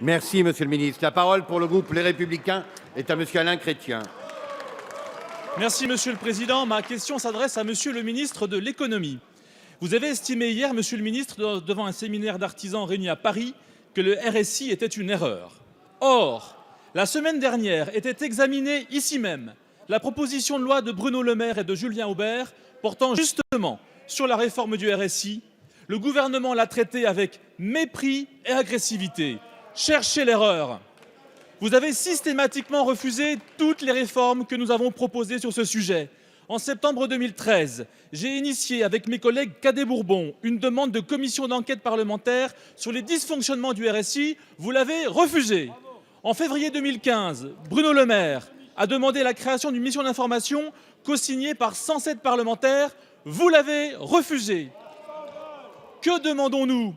Merci, Monsieur le ministre. La parole pour le groupe Les Républicains est à Monsieur Alain Chrétien. Merci, Monsieur le Président. Ma question s'adresse à Monsieur le ministre de l'Économie. Vous avez estimé hier, Monsieur le ministre, devant un séminaire d'artisans réunis à Paris, que le RSI était une erreur. Or, la semaine dernière était examinée ici même la proposition de loi de Bruno Le Maire et de Julien Aubert portant justement sur la réforme du RSI. Le gouvernement l'a traitée avec mépris et agressivité. Cherchez l'erreur. Vous avez systématiquement refusé toutes les réformes que nous avons proposées sur ce sujet. En septembre 2013, j'ai initié avec mes collègues Cadet-Bourbon une demande de commission d'enquête parlementaire sur les dysfonctionnements du RSI. Vous l'avez refusé. En février 2015, Bruno Le Maire a demandé la création d'une mission d'information co-signée par 107 parlementaires. Vous l'avez refusé. Que demandons-nous?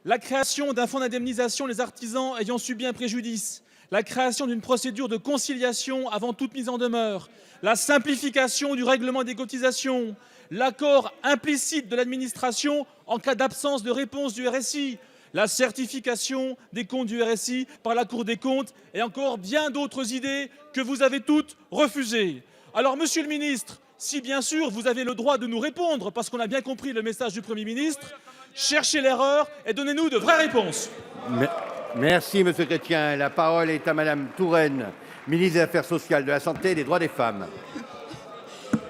La création d'un fonds d'indemnisation des artisans ayant subi un préjudice, la création d'une procédure de conciliation avant toute mise en demeure, la simplification du règlement des cotisations, l'accord implicite de l'administration en cas d'absence de réponse du RSI, la certification des comptes du RSI par la Cour des comptes et encore bien d'autres idées que vous avez toutes refusées. Alors, Monsieur le ministre, si bien sûr vous avez le droit de nous répondre, parce qu'on a bien compris le message du Premier ministre, cherchez l'erreur et donnez-nous de vraies réponses. Merci, Monsieur Chrétien. La parole est à Madame Touraine, ministre des Affaires sociales, de la Santé et des droits des femmes.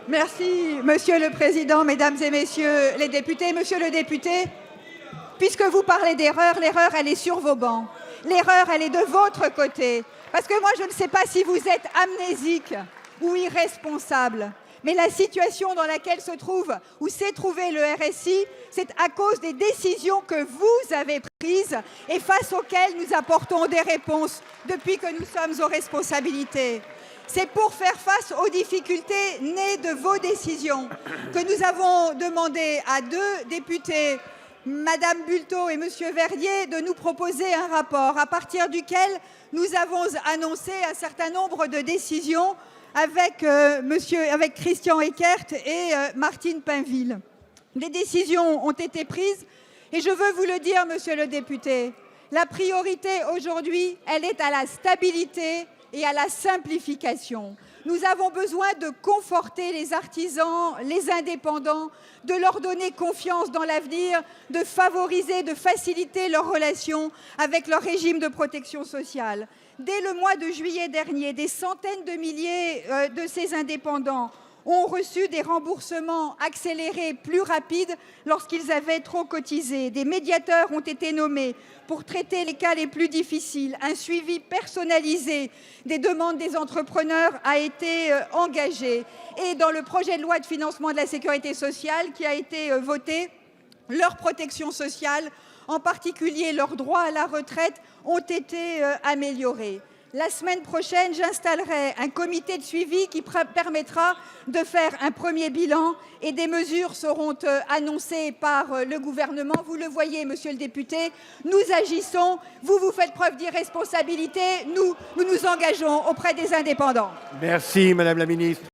Merci, Monsieur le Président, Mesdames et Messieurs les députés. Monsieur le député, puisque vous parlez d'erreur, l'erreur, elle est sur vos bancs. L'erreur, elle est de votre côté. Parce que moi, je ne sais pas si vous êtes amnésique ou irresponsable. Mais la situation dans laquelle se trouve ou s'est trouvé le RSI, c'est à cause des décisions que vous avez prises et face auxquelles nous apportons des réponses depuis que nous sommes aux responsabilités. C'est pour faire face aux difficultés nées de vos décisions que nous avons demandé à deux députés, Madame Bultot et Monsieur Verdier, de nous proposer un rapport à partir duquel nous avons annoncé un certain nombre de décisions avec Christian Eckert et Martine Pinville. Les décisions ont été prises et je veux vous le dire, Monsieur le député, la priorité aujourd'hui, elle est à la stabilité et à la simplification. Nous avons besoin de conforter les artisans, les indépendants, de leur donner confiance dans l'avenir, de favoriser, de faciliter leurs relations avec leur régime de protection sociale. Dès le mois de juillet dernier, des centaines de milliers de ces indépendants ont reçu des remboursements accélérés plus rapides lorsqu'ils avaient trop cotisé. Des médiateurs ont été nommés pour traiter les cas les plus difficiles. Un suivi personnalisé des demandes des entrepreneurs a été engagé. Et dans le projet de loi de financement de la sécurité sociale qui a été voté, leur protection sociale, en particulier leurs droits à la retraite, ont été améliorés. La semaine prochaine, j'installerai un comité de suivi qui permettra de faire un premier bilan et des mesures seront annoncées par le gouvernement. Vous le voyez, Monsieur le député, nous agissons, vous faites preuve d'irresponsabilité, nous nous engageons auprès des indépendants. Merci, Madame la ministre.